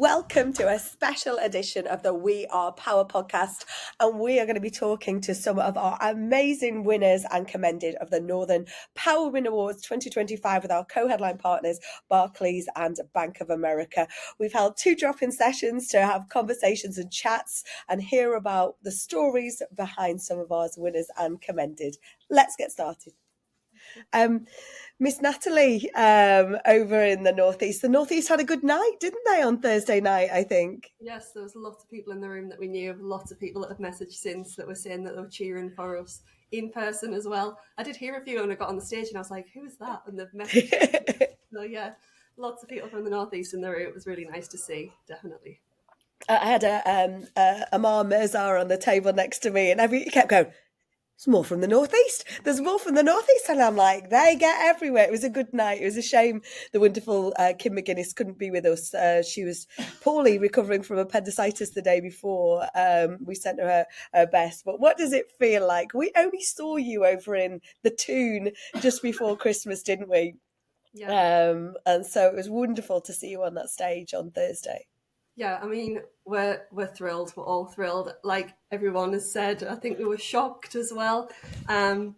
welcome to a special edition of the We Are Power podcast. And we are going to be talking to some of our amazing winners and commended of the Northern Power Win Awards 2025 with our co-headline partners, Barclays and Bank of America. We've held 2 drop-in sessions to have conversations and chats and hear about the stories behind some of our winners and commended. Let's get started. Miss Natalie, over in the Northeast. The Northeast had a good night, didn't they, on Thursday night, I think? Yes, there was lots of people in the room that we knew, lots of people that have messaged since that were saying that they were cheering for us in person as well. I did hear a few when I got on the stage and I was like, who is that? And they've messaged. So yeah, lots of people from the Northeast in the room. It was really nice to see, definitely. I had Amar Mirza on the table next to me and he kept going, there's more from the Northeast. There's more from the Northeast. And I'm like, they get everywhere. It was a good night. It was a shame the wonderful Kim McGuinness couldn't be with us. She was poorly recovering from appendicitis the day before. We sent her best. But what does it feel like? We only saw you over in the Toon just before Christmas, didn't we? Yeah. And so it was wonderful to see you on that stage on Thursday. Yeah, I mean, we're thrilled. We're all thrilled. Like everyone has said, I think we were shocked as well. I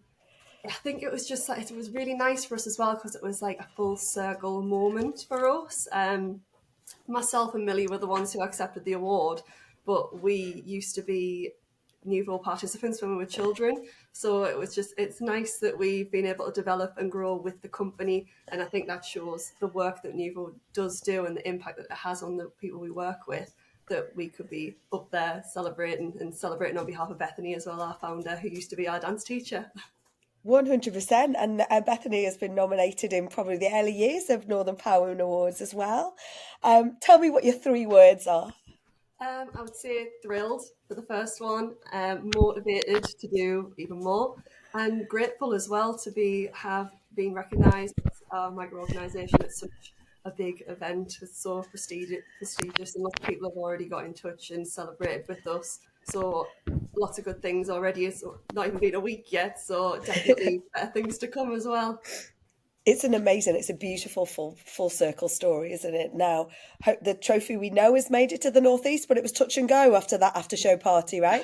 think it was just like, it was really nice for us as well because it was like a full circle moment for us. Myself and Millie were the ones who accepted the award, but we used to be Nuvo participants when we were children. So it's nice that we've been able to develop and grow with the company. And I think that shows the work that Nuvo does do and the impact that it has on the people we work with, that we could be up there celebrating on behalf of Bethany as well, our founder, who used to be our dance teacher. 100%. And Bethany has been nominated in probably the early years of Northern Power Awards as well. Tell me what your 3 words are. I would say thrilled for the first one, motivated to do even more, and grateful as well to have been recognised as our micro-organisation at such a big event. It's so prestigious, and lots of people have already got in touch and celebrated with us. So lots of good things already. It's not even been a week yet, so definitely better things to come as well. It's a beautiful full circle story, isn't it? Now, the trophy we know has made it to the Northeast, but it was touch and go after that after show party, right?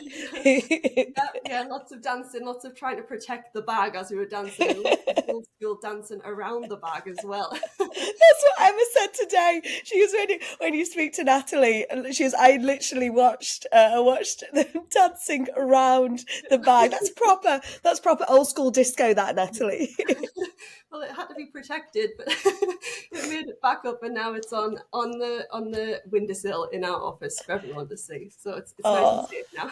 yeah, lots of dancing, lots of trying to protect the bag as we were dancing, lots of old school dancing around the bag as well. That's what Emma said today. She was when you speak to Natalie, I literally watched them dancing around the bag. That's proper old school disco, that, Natalie. Well, it had to be protected, but it made it back up, and now it's on the windowsill in our office for everyone to see. So it's nice and safe now.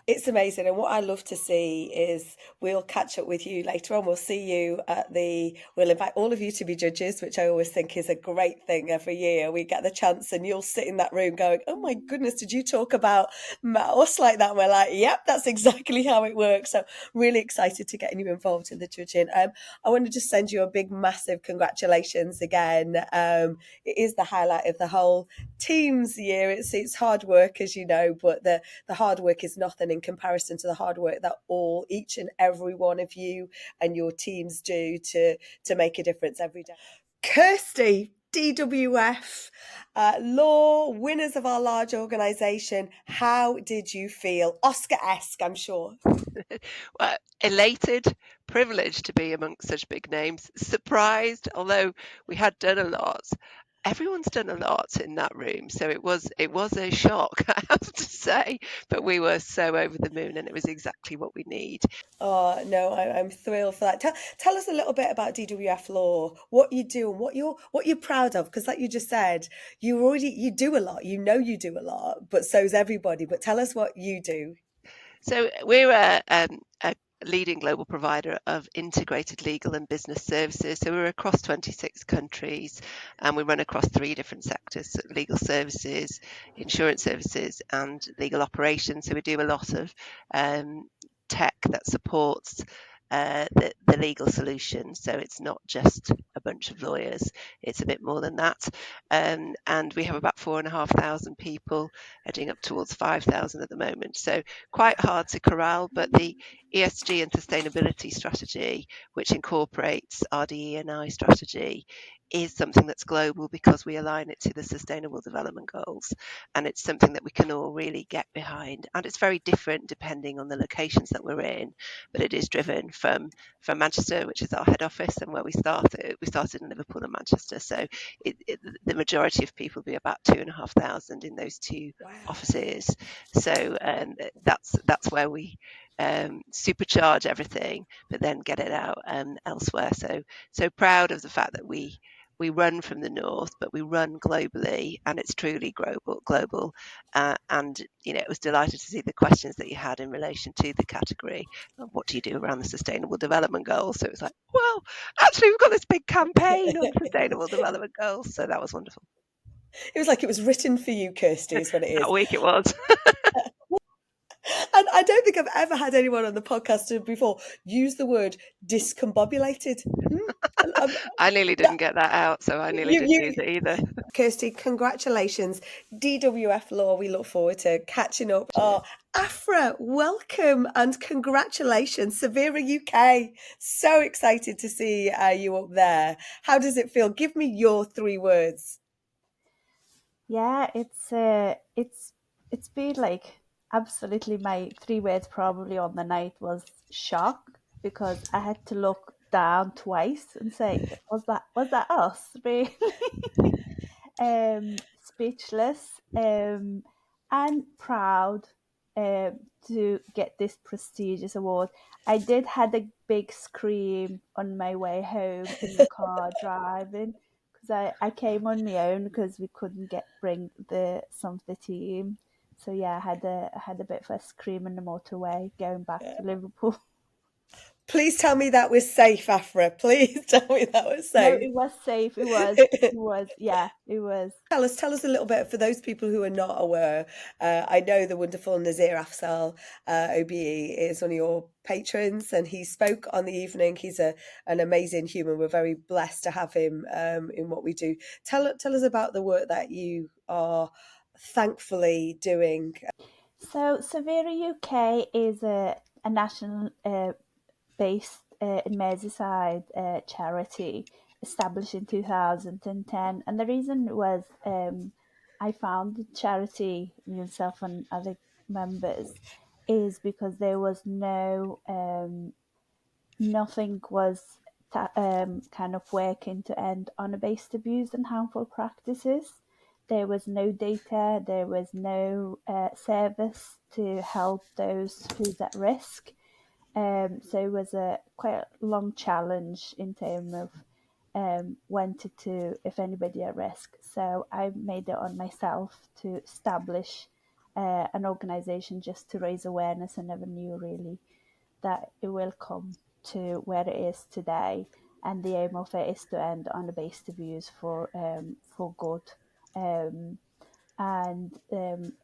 It's amazing. And what I love to see is we'll catch up with you later on. We'll see you we'll invite all of you to be judges, which I always think is a great thing every year. We get the chance and you'll sit in that room going, oh my goodness, did you talk about us like that? And we're like, yep, that's exactly how it works. So really excited to getting you involved in the judging. I want to just send you a big, massive congratulations again. It is the highlight of the whole team's year. It's hard work, as you know, but the hard work is nothing in comparison to the hard work that each and every one of you and your teams do to make a difference every day. Kirsty, DWF Law, winners of our large organisation. How did you feel? Oscar-esque, I'm sure. Well, elated, privileged to be amongst such big names, surprised, although we had done a lot. Everyone's done a lot in that room, so it was a shock, I have to say, but we were so over the moon and it was exactly what we need. Oh no, I'm thrilled for that. Tell us a little bit about DWF Law, what you do and what you're proud of, because like you just said, you do a lot, you do a lot, but so's everybody. But tell us what you do. So we're a leading global provider of integrated legal and business services. So we're across 26 countries and we run across 3 different sectors: legal services, insurance services and legal operations. So we do a lot of tech that supports the legal solution. So it's not just a bunch of lawyers, it's a bit more than that. And we have about 4,500 people, heading up towards 5,000 at the moment. So quite hard to corral, but the ESG and sustainability strategy, which incorporates our DE&I strategy, is something that's global because we align it to the Sustainable Development Goals, and it's something that we can all really get behind. And it's very different depending on the locations that we're in, but it is driven from Manchester, which is our head office, and where we started. We started in Liverpool and Manchester, so the majority of people will be about 2,500 in those two offices. So that's where we supercharge everything, but then get it out elsewhere. So proud of the fact that we run from the north, but we run globally, and it's truly global. And I was delighted to see the questions that you had in relation to the category of what do you do around the Sustainable Development Goals. So it was like, well, actually, we've got this big campaign on Sustainable Development Goals. So that was wonderful. It was like it was written for you, Kirsty, is what it is. That week it was. And I don't think I've ever had anyone on the podcast before use the word discombobulated. I nearly didn't get that out, so I nearly didn't use it either. Kirsty, congratulations. DWF Law, we look forward to catching up. Afra, welcome and congratulations. Savera UK, so excited to see you up there. How does it feel? Give me your 3 words. Yeah, it's been like absolutely my 3 words probably on the night was shock, because I had to look down twice and say, was that us really? Speechless, and proud to get this prestigious award. I did had a big scream on my way home in the car driving, because I came on my own because we couldn't bring some of the team. So yeah, I had a bit of a scream in the motorway going back to Liverpool. Please tell me that was safe, Afra. Please tell me that was safe. No, it was safe. It was. Yeah, it was. Tell us a little bit, for those people who are not aware. I know the wonderful Nazir Afzal, OBE, is one of your patrons, and he spoke on the evening. He's an amazing human. We're very blessed to have him in what we do. Tell us about the work that you are thankfully doing. So Savera UK is a national based in Merseyside charity established in 2010, and the reason was I found the charity, myself and other members, is because there was nothing was kind of working to end honour-based abuse and harmful practices. There was no data, there was no service to help those who's at risk. So it was quite a long challenge in terms of when to if anybody at risk. So I made it on myself to establish an organisation just to raise awareness. I never knew really that it will come to where it is today, and the aim of it is to end honour-based abuse for good.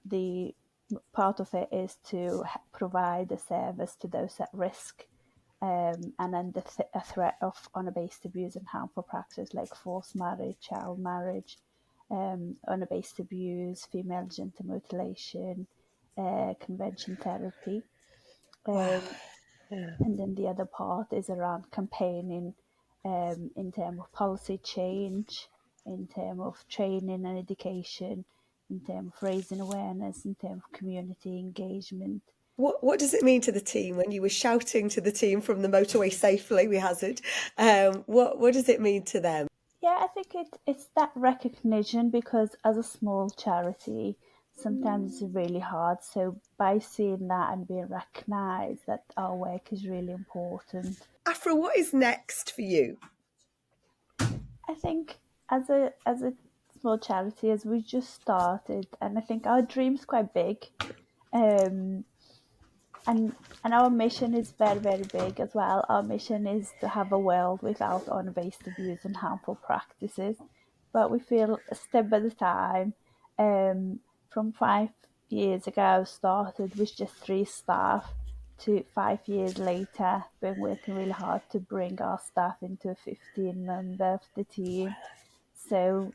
The part of it is to provide a service to those at risk, and then a threat of honour-based abuse and harmful practice like forced marriage, child marriage, honour-based abuse, female genital mutilation, convention therapy. And then the other part is around campaigning in terms of policy change, in terms of training and education, in terms of raising awareness, in terms of community engagement. What does it mean to the team when you were shouting to the team from the motorway safely, we hazard? What does it mean to them? Yeah, I think it's that recognition, because as a small charity, sometimes it's really hard. So by seeing that and being recognised that our work is really important. Afra, what is next for you? I think as a small charity, as we just started, and I think our dream's quite big, and our mission is very, very big as well. Our mission is to have a world without honour-based abuse and harmful practices. But we feel a step at a time. From 5 years ago, started with just 3 staff, to 5 years later, been working really hard to bring our staff into a 15-member of the team. So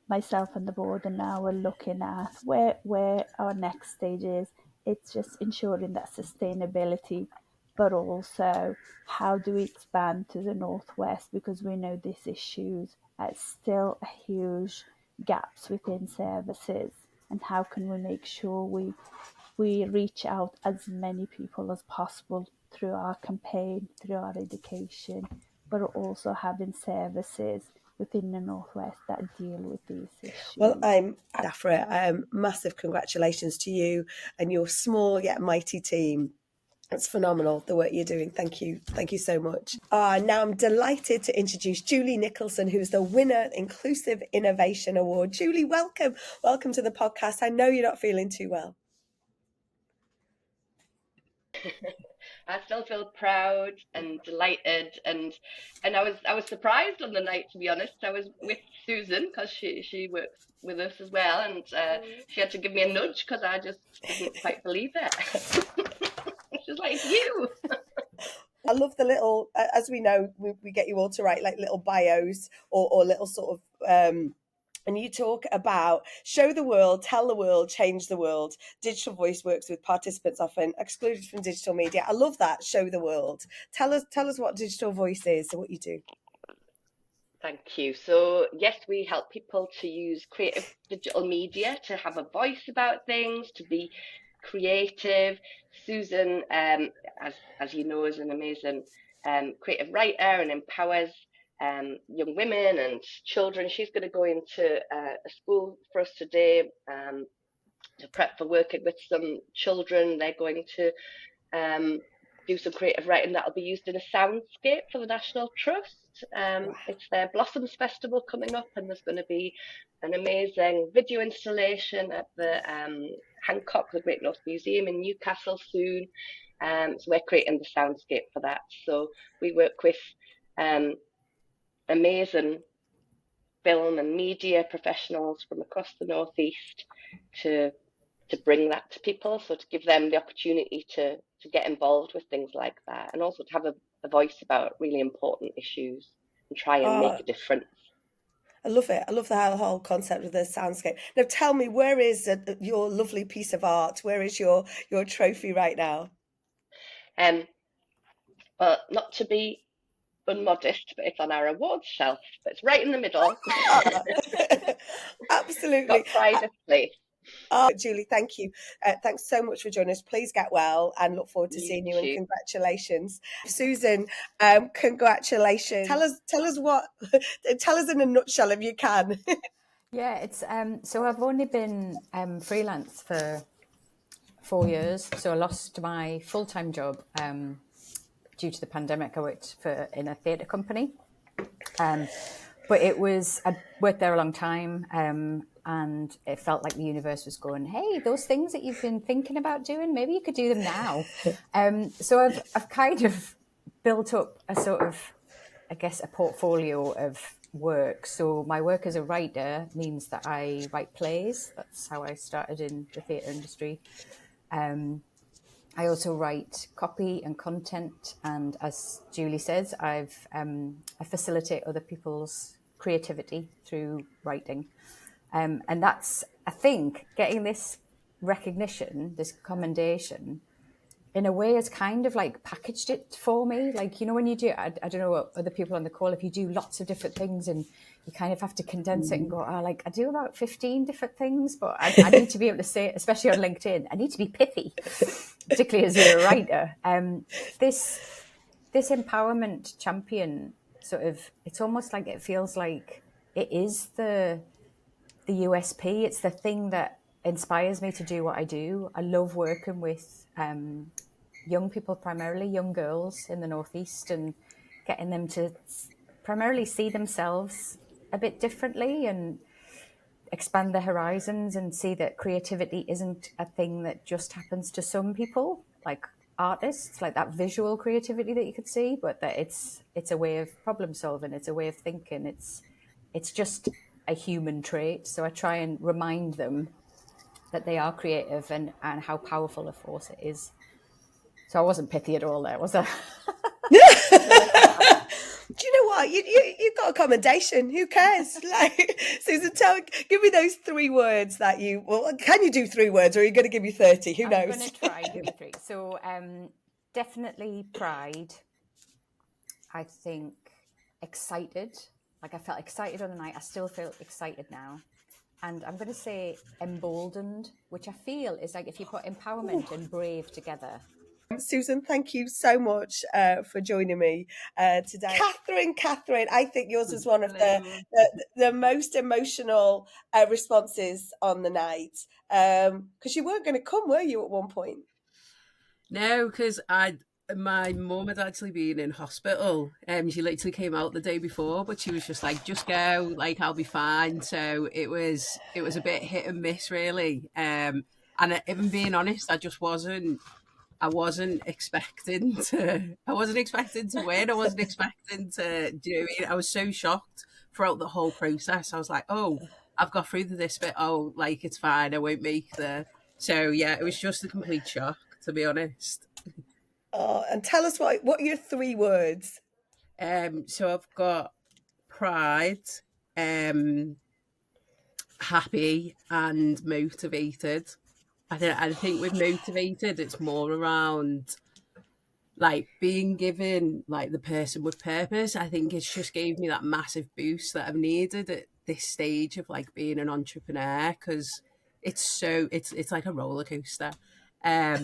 myself and the board and now we're looking at where our next stage is. It's just ensuring that sustainability but also how do we expand to the Northwest, because we know this issues still a huge gaps within services, and how can we make sure we reach out as many people as possible through our campaign, through our education, but also having services within the Northwest that deal with these issues. Well, I'm Afra. Massive congratulations to you and your small yet mighty team. It's phenomenal, the work you're doing. Thank you so much. Now I'm delighted to introduce Julie Nicholson, who's the winner of Inclusive Innovation Award. Julie, welcome to the podcast. I know you're not feeling too well. I still feel proud and delighted, and I was surprised on the night, to be honest. I was with Susan because she works with us as well, and she had to give me a nudge because I just didn't quite believe it. She's like, you. I love the little, as we know, we get you all to write like little bios or little sort of and you talk about show the world, tell the world, change the world. Digital Voice works with participants often excluded from digital media. I love that, show the world. Tell us what Digital Voice is and what you do. Thank you. So yes, we help people to use creative digital media to have a voice about things, to be creative. Susan, as you know, is an amazing creative writer and empowers young women and children. She's going to go into a school for us today to prep for working with some children. They're going to do some creative writing that'll be used in a soundscape for the National Trust. It's their Blossoms Festival coming up, and there's going to be an amazing video installation at the Hancock, the Great North Museum in Newcastle soon. So we're creating the soundscape for that. So we work with amazing film and media professionals from across the Northeast to bring that to people, so to give them the opportunity to get involved with things like that, and also to have a voice about really important issues and try and make a difference. I love it. I love the whole concept of the soundscape. Now tell me, where is your lovely piece of art? Where is your trophy right now? Well, not to be unmodest, but it's on our awards shelf. But it's right in the middle. Absolutely. Got pride of place. Julie, thank you. Thanks so much for joining us. Please get well and look forward to seeing you, and congratulations. Susan, congratulations. Tell us in a nutshell if you can. Yeah, it's so I've only been freelance for 4 years. So I lost my full-time job due to the pandemic. I worked in a theatre company. But I worked there a long time, and it felt like the universe was going, hey, those things that you've been thinking about doing, maybe you could do them now. So I've kind of built up a sort of, I guess, a portfolio of work. So my work as a writer means that I write plays. That's how I started in the theatre industry. I also write copy and content, and as Julie says, I facilitate other people's creativity through writing. And that's, I think, getting this recognition, this commendation, in a way has kind of like packaged it for me. Like, you know, when you do, I don't know what other people on the call, if you do lots of different things and you kind of have to condense it and go, I do about 15 different things, but I need to be able to say, especially on LinkedIn, I need to be pithy, particularly as you're a writer. This empowerment champion sort of, it's almost like it feels like it is the USP. It's the thing that inspires me to do what I do. I love working with young people, primarily young girls in the Northeast, and getting them to primarily see themselves a bit differently and expand their horizons and see that creativity isn't a thing that just happens to some people, like artists, like that visual creativity that you could see, but that it's a way of problem solving, it's a way of thinking, it's just a human trait. So I try and remind them that they are creative and how powerful a force it is. So I wasn't pithy at all there, was I? Do you know what? You got a commendation. Who cares? Like, Susan, give me those 3 words that you. Well, can you do 3 words, or are you going to give me 30? Who knows? I'm going to try and do 3. So Definitely pride. I think excited. Like I felt excited on the night. I still feel excited now. And I'm going to say emboldened, which I feel is like if you put empowerment and brave together. Susan, thank you so much for joining me today. Catherine, I think yours was one of the most emotional responses on the night, because you weren't going to come, were you, at one point? No, because my mum had actually been in hospital. She literally came out the day before, but she was just like, "Just go, like I'll be fine." So it was a bit hit and miss, really. And even being honest, I wasn't expecting to. I wasn't expecting to win. I wasn't expecting to do it. I was so shocked throughout the whole process. I was like, "Oh, I've got through to this bit. Oh, like it's fine. I won't make the." So yeah, it was just a complete shock, to be honest. Oh, and tell us what are your 3 words? So I've got pride, happy, and motivated. I think with motivated, it's more around like being given like the person with purpose. I think it's just gave me that massive boost that I've needed at this stage of like being an entrepreneur, because it's like a roller coaster. I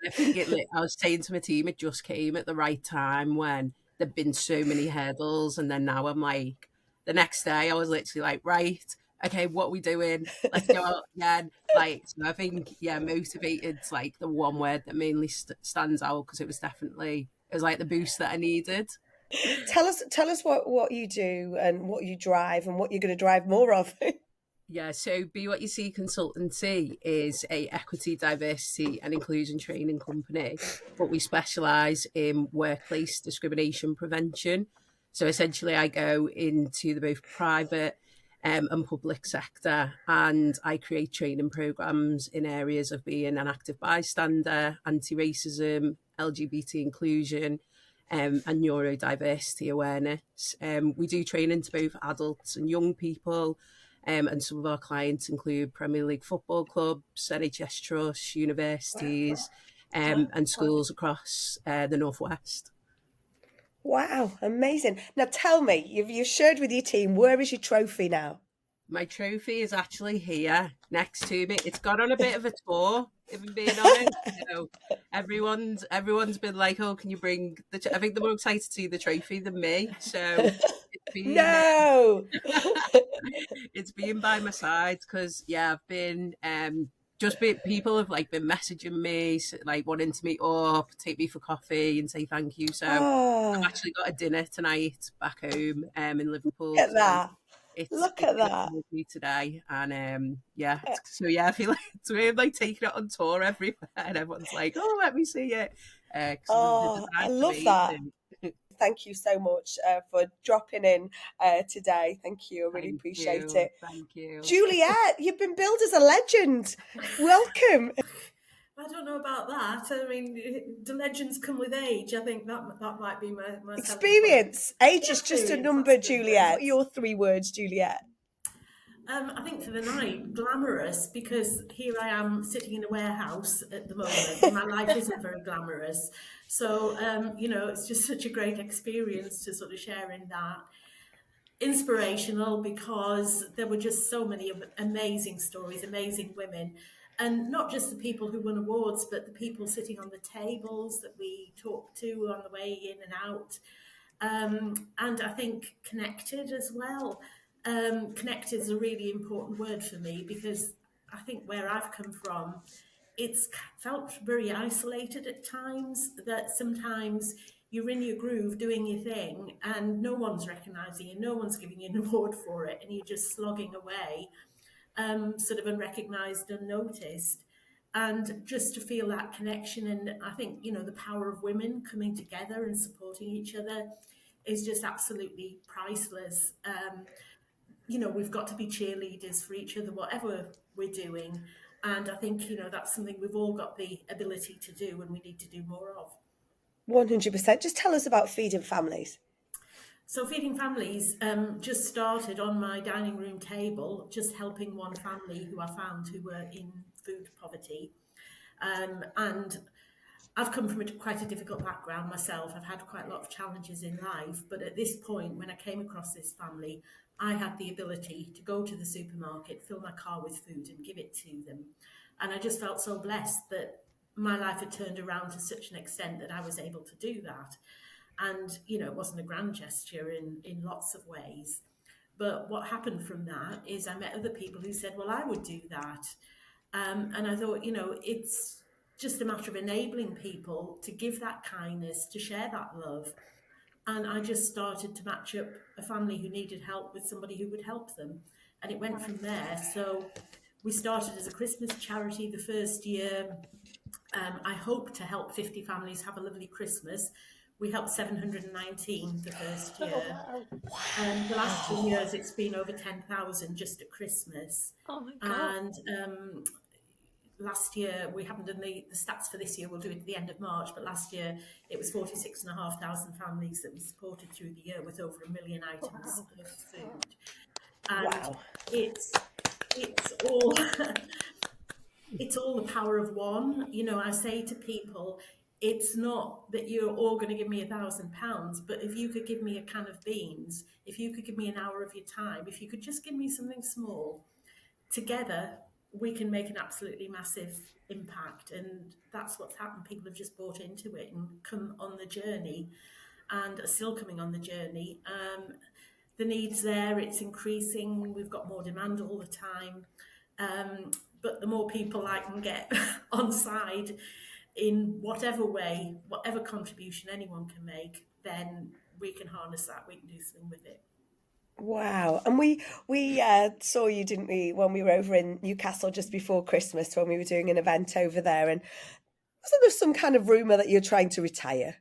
think I was saying to my team, it just came at the right time when there'd been so many hurdles, and then now I'm like, the next day I was literally like, right, okay, what are we doing? Let's go out again. Like, so I think, yeah, motivated's like the one word that mainly stands out, because it was like the boost that I needed. Tell us what you do and what you drive and what you're going to drive more of. Yeah, so Be What You See Consultancy is a equity, diversity and inclusion training company, but we specialise in workplace discrimination prevention. So essentially I go into the both private and public sector, and I create training programmes in areas of being an active bystander, anti-racism, LGBT inclusion, and neurodiversity awareness. We do training to both adults and young people, and some of our clients include Premier League football clubs, NHS trusts, universities, and schools across the Northwest. Wow, amazing. Now tell me, you've shared with your team, where is your trophy now? My trophy is actually here next to me. It's gone on a bit of a tour, if I'm being honest. So everyone's been like, "Oh, can you bring the?" I think they're more excited to see the trophy than me. So it's been, no, it's been by my side, because yeah, I've been people have like been messaging me, like wanting to meet up, take me for coffee, and say thank you. So I've actually got a dinner tonight back home in Liverpool. Look at that. Look at that today, and so yeah, I feel like it's weird, like taking it on tour everywhere, and everyone's like, "Oh, let me see it." I love that. Thank you so much for dropping in today. Thank you. I really appreciate it. Thank you, Juliet. You've been billed as a legend. Welcome. I don't know about that. I mean, the legends come with age. I think that might be my experience. Age is just a number, Juliet. What are your 3 words, Juliet? I think for the night, glamorous, because here I am sitting in a warehouse at the moment, and my life isn't very glamorous. So, it's just such a great experience to sort of share in that. Inspirational, because there were just so many amazing stories, amazing women. And not just the people who won awards, but the people sitting on the tables that we talked to on the way in and out. And I think connected as well. Connected is a really important word for me, because I think where I've come from, it's felt very isolated at times, that sometimes you're in your groove doing your thing and no one's recognising you, no one's giving you an award for it, and you're just slogging away, sort of unrecognised, unnoticed. And just to feel that connection, and I think, the power of women coming together and supporting each other is just absolutely priceless. We've got to be cheerleaders for each other, whatever we're doing. And I think, that's something we've all got the ability to do, and we need to do more of. 100%. Just tell us about Feeding Families. So Feeding Families just started on my dining room table, just helping one family who I found who were in food poverty. And I've come from quite a difficult background myself. I've had quite a lot of challenges in life, but at this point, when I came across this family, I had the ability to go to the supermarket, fill my car with food and give it to them. And I just felt so blessed that my life had turned around to such an extent that I was able to do that. And, you know, it wasn't a grand gesture in lots of ways. But what happened from that is I met other people who said, well, I would do that. And I thought, you know, it's just a matter of enabling people to give that kindness, to share that love. And I just started to match up a family who needed help with somebody who would help them. And it went from there. So we started as a Christmas charity the first year. I hope to help 50 families have a lovely Christmas. We helped 719 the first year. Oh, wow. The last 2 years, it's been over 10,000 just at Christmas. Oh my God. And last year, we haven't done the stats for this year, we'll do it at the end of March, but last year it was 46,500 families that we supported through the year with over 1 million items of food. And it's all it's all the power of one. You know, I say to people, it's not that you're all going to give me £1,000, but if you could give me a can of beans, if you could give me an hour of your time, if you could just give me something small, together we can make an absolutely massive impact. And that's what's happened. People have just bought into it and come on the journey and are still coming on the journey. The need's there, it's increasing, we've got more demand all the time. But the more people I can get on side in whatever way, whatever contribution anyone can make, then we can harness that, we can do something with it. Wow. And we saw you, didn't we, when we were over in Newcastle just before Christmas, when we were doing an event over there. And wasn't there some kind of rumour that you're trying to retire?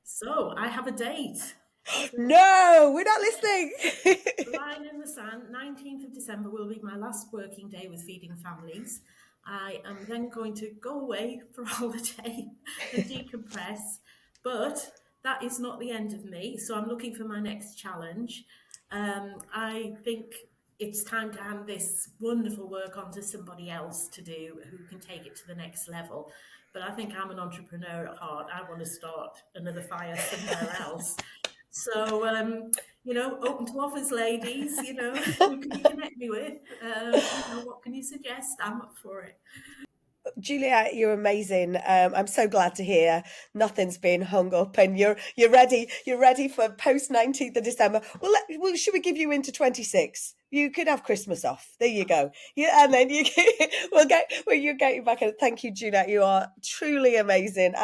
So I have a date. No, we're not listening. Line in the sand, 19th of December will be my last working day with Feeding Families. I am then going to go away for a holiday and decompress. But that is not the end of me, so I'm looking for my next challenge. I think it's time to hand this wonderful work on to somebody else to do who can take it to the next level. But I think I'm an entrepreneur at heart. I want to start another fire somewhere else. So, you know, open to offers, ladies, you know, who can you connect me with? You know, what can you suggest? I'm up for it. Juliet, you're amazing. I'm so glad to hear nothing's been hung up and you're ready. You're ready for post 19th of December. Well, should we give you into 26? You could have Christmas off. There you go. Yeah, and then you you get you back. Thank you, Juliet. You are truly amazing.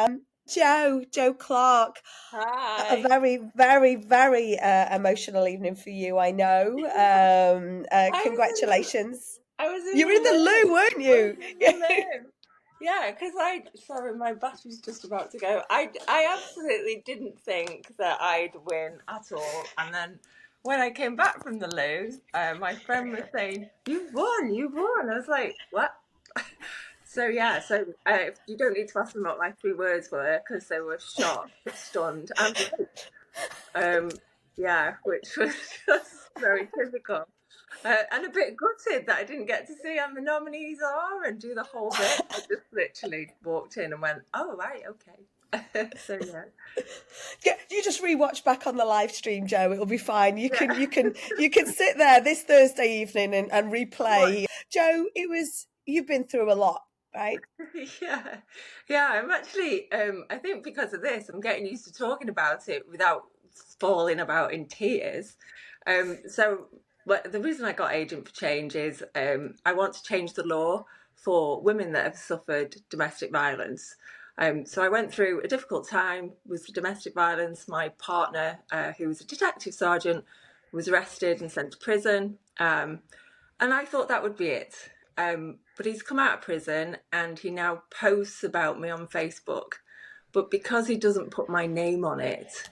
Joe Clarke. Hi. A very, very, very emotional evening for you, I know. Congratulations. You were in the loo, weren't you? Yeah, because sorry, my battery's just about to go. I absolutely didn't think that I'd win at all. And then when I came back from the loo, my friend was saying, "You've won." I was like, "What?" So you don't need to ask them what my 3 words were because they were shocked, stunned, and which was just very typical. And a bit gutted that I didn't get to see how the nominees are and do the whole bit. I just literally walked in and went, "Oh right, okay." So yeah, you just rewatch back on the live stream, Joe. It'll be fine. You can sit there this Thursday evening and replay. What? Joe, you've been through a lot, right? Yeah. I'm actually. I think because of this, I'm getting used to talking about it without falling about in tears. But the reason I got Agent for Change is I want to change the law for women that have suffered domestic violence. So I went through a difficult time with domestic violence. My partner, who was a detective sergeant, was arrested and sent to prison. And I thought that would be it. But he's come out of prison and he now posts about me on Facebook. But because he doesn't put my name on it,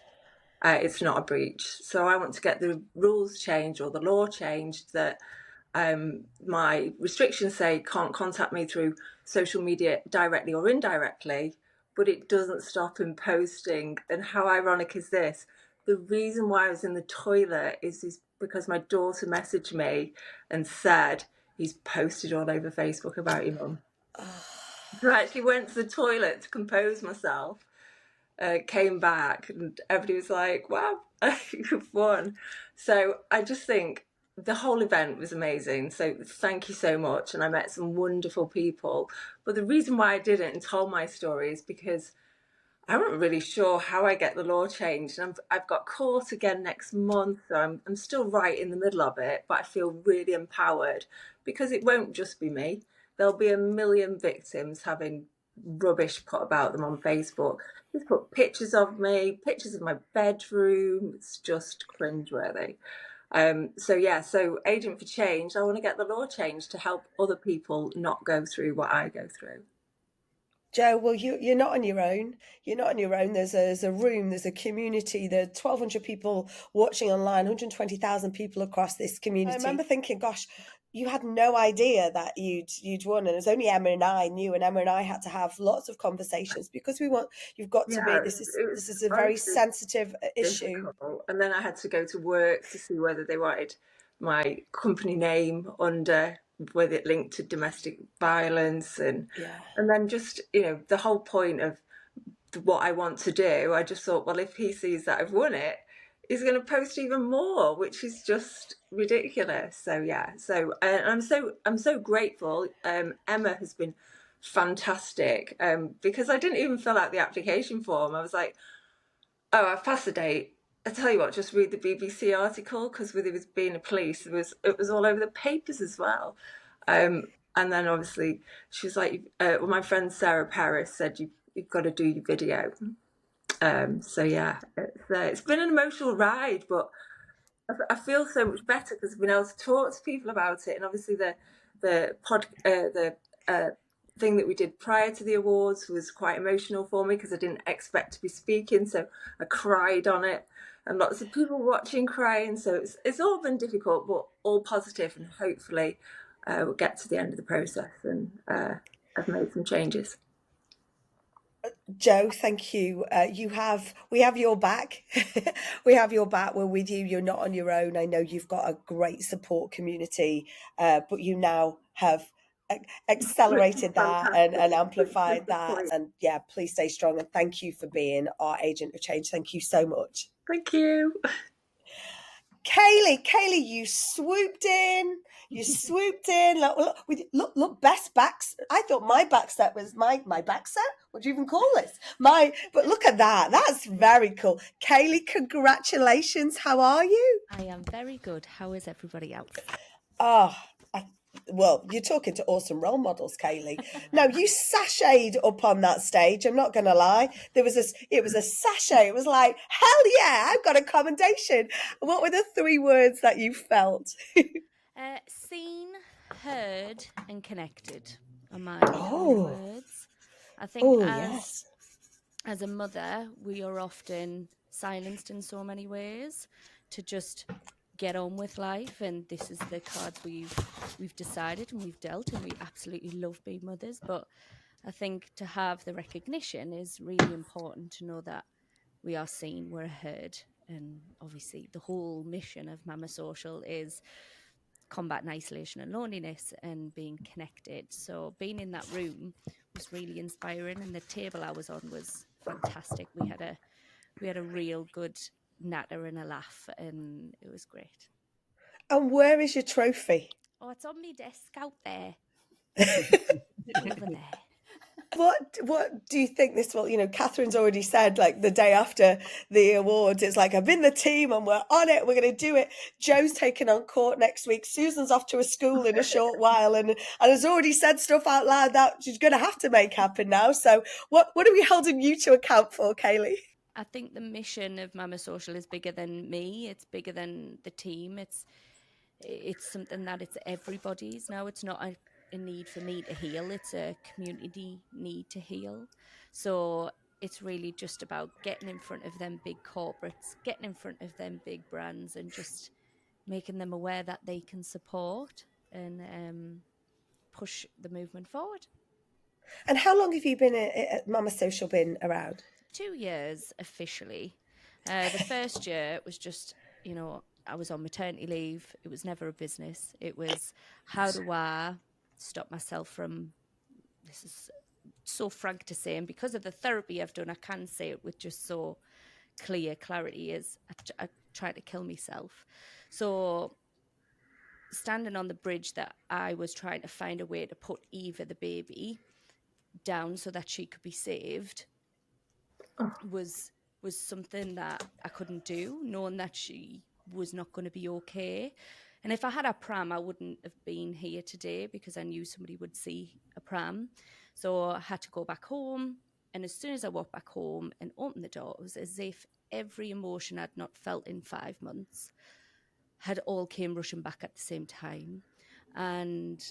it's not a breach. So I want to get the rules changed or the law changed that my restrictions say can't contact me through social media directly or indirectly, but it doesn't stop him posting. And how ironic is this? The reason why I was in the toilet is because my daughter messaged me and said, "He's posted all over Facebook about your mum." So I actually went to the toilet to compose myself, came back, and everybody was like, wow, you've won. So I just think the whole event was amazing. So thank you so much. And I met some wonderful people. But the reason why I did it and told my story is because I wasn't really sure how I get the law changed. And I've got court again next month. So I'm still right in the middle of it, but I feel really empowered because it won't just be me. There'll be a million victims having rubbish put about them on Facebook. He's put pictures of me, pictures of my bedroom. It's just cringeworthy. So Agent for Change, I want to get the law changed to help other people not go through what I go through. Jo, well, you're not on your own. You're not on your own. There's a room, there's a community. There are 1,200 people watching online, 120,000 people across this community. I remember thinking, gosh, you had no idea that you'd won, and it was only Emma and I knew, and Emma and I had to have lots of conversations because you've got to be. This is a very sensitive issue. Difficult. And then I had to go to work to see whether they wanted my company name under, whether it linked to domestic violence, and then just, the whole point of what I want to do, I just thought, well, if he sees that I've won it, he's going to post even more, which is just ridiculous. So I'm so grateful. Emma has been fantastic, because I didn't even fill out the application form. I was like, oh, I've passed the date. I tell you what, just read the BBC article, because with it being a police, it was all over the papers as well. And then obviously she was like, my friend Sarah Paris said, you've got to do your video. It's been an emotional ride, but I feel so much better because I've been able to talk to people about it. And obviously the thing that we did prior to the awards was quite emotional for me because I didn't expect to be speaking, so I cried on it, and lots of people watching crying. So it's all been difficult, but all positive, and hopefully we'll get to the end of the process, and I've made some changes. Jo, thank you. We have your back. We have your back. We're with you. You're not on your own. I know you've got a great support community, but you now have accelerated that and amplified that. And yeah, please stay strong. And thank you for being our agent of change. Thank you so much. Thank you. Kayleigh, you swooped in. Look, best backs. I thought my back set was my back set. What do you even call this? But look at that. That's very cool. Kayleigh, congratulations. How are you? I am very good. How is everybody else? Well, you're talking to awesome role models, Kayleigh. Now, you sashayed up on that stage. I'm not going to lie. It was a sachet. It was like, hell yeah, I've got a commendation. What were the 3 words that you felt? Seen, heard, and connected are my words. I think as a mother, we are often silenced in so many ways to just get on with life, and this is the cards we've decided and we've dealt, and we absolutely love being mothers. But I think to have the recognition is really important, to know that we are seen, we're heard, and obviously the whole mission of Mama Social is combating isolation and loneliness and being connected. So being in that room was really inspiring, and the table I was on was fantastic. We had a real good natter and a laugh, and it was great. And where is your trophy? Oh, it's on my desk out there. Over there. What do you think this will, Catherine's already said, like, the day after the awards, it's like, I'm in the team and we're on it, we're going to do it. Jo's taking on court next week. Susan's off to a school in a short while and has already said stuff out loud that she's going to have to make happen now. So what are we holding you to account for, Kayleigh? I think the mission of Mama Social is bigger than me. It's bigger than the team. It's something that it's everybody's now. It's not a need for me to heal. It's a community need to heal. So it's really just about getting in front of them big corporates, getting in front of them big brands, and just making them aware that they can support and push the movement forward. And how long have you been at Mama Social been around? 2 years officially. The first year was just, I was on maternity leave. It was never a business. It was, how do I stop myself from, this is so frank to say, and because of the therapy I've done, I can say it with just so clear clarity, is I try to kill myself. So standing on the bridge that I was trying to find a way to put Eva, the baby, down so that she could be saved was something that I couldn't do, knowing that she was not going to be okay. And if I had a pram, I wouldn't have been here today, because I knew somebody would see a pram. So I had to go back home. And as soon as I walked back home and opened the door, it was as if every emotion I'd not felt in 5 months had all came rushing back at the same time. And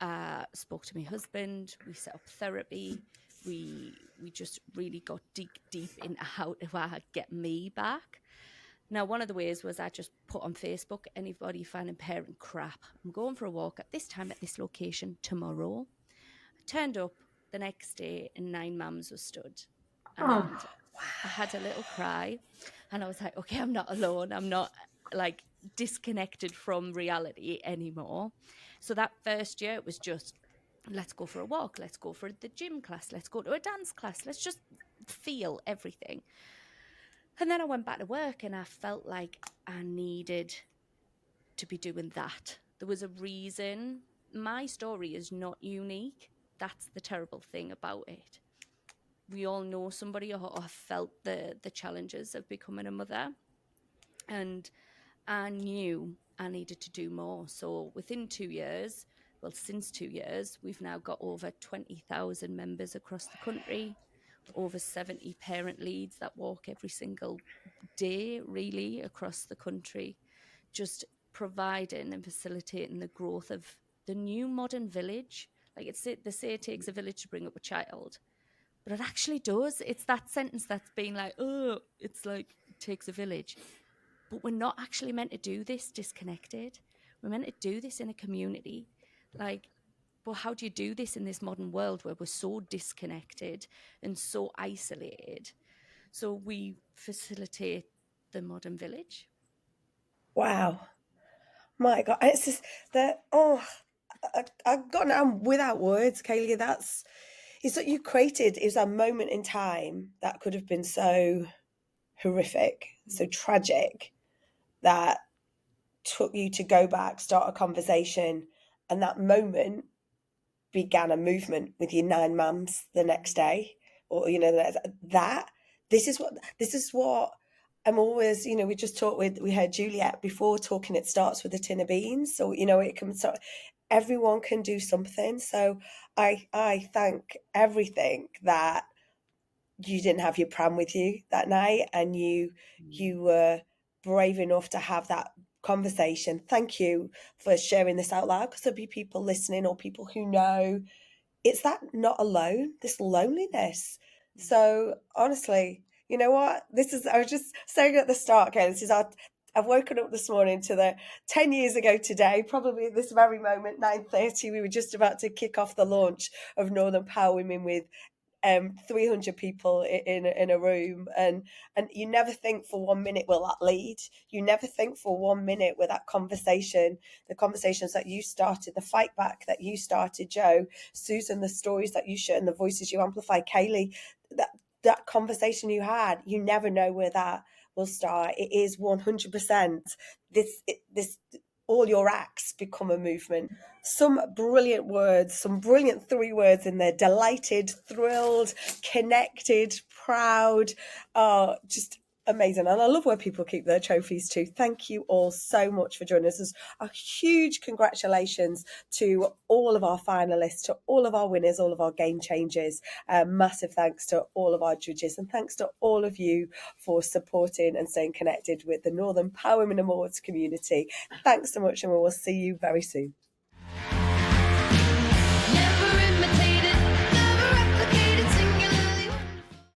I spoke to my husband, we set up therapy, we just really got deep into how to get me back. Now, one of the ways was I just put on Facebook, anybody finding parent crap, I'm going for a walk at this time at this location tomorrow. I turned up the next day and 9 mums were stood. And I had a little cry, and I was like, okay, I'm not alone. I'm not like disconnected from reality anymore. So that first year, it was just, let's go for a walk, let's go for the gym class, let's go to a dance class, let's just feel everything. And then I went back to work, and I felt like I needed to be doing that. There was a reason. My story is not unique. That's the terrible thing about it. We all know somebody or have felt the challenges of becoming a mother. And I knew I needed to do more. So within 2 years, well, since 2 years, we've now got over 20,000 members across the country, over 70 parent leads that walk every single day, really, across the country, just providing and facilitating the growth of the new modern village. Like they say it takes a village to bring up a child, but it actually does. It's that sentence that's been like, oh, it's like it takes a village. But we're not actually meant to do this disconnected. We're meant to do this in a community. Like, well, how do you do this in this modern world where we're so disconnected and so isolated? So we facilitate the modern village. Wow. My God. It's just that, I'm without words, Kayleigh. It's what you created is a moment in time that could have been so horrific, so tragic, that took you to go back, start a conversation, and that moment began a movement with your 9 mums the next day, or this is what I'm always, we just talked we heard Juliet before talking, it starts with a tin of beans, so it can start, everyone can do something. So I thank everything that you didn't have your pram with you that night, and you were brave enough to have that conversation. Thank you for sharing this out loud, because there'll be people listening, or people who know it's that not alone, this loneliness. So honestly, you know what? I was just saying at the start, okay, I've woken up this morning to the 10 years ago today, probably at this very moment, 9:30, we were just about to kick off the launch of Northern Power Women with 300 people in a room, and you never think for 1 minute will that lead. You never think for 1 minute with that conversation, the conversations that you started, the fight back that you started, Joe, Susan, the stories that you share and the voices you amplify, Kayleigh, that conversation you had, you never know where that will start. It is 100% this all your acts become a movement. Some brilliant words, some brilliant 3 words in there: delighted, thrilled, connected, proud. Just amazing. And I love where people keep their trophies too. Thank you all so much for joining us. A huge congratulations to all of our finalists, to all of our winners, all of our game changers. Massive thanks to all of our judges, and thanks to all of you for supporting and staying connected with the Northern Power Women Awards community. Thanks so much, and we will see you very soon.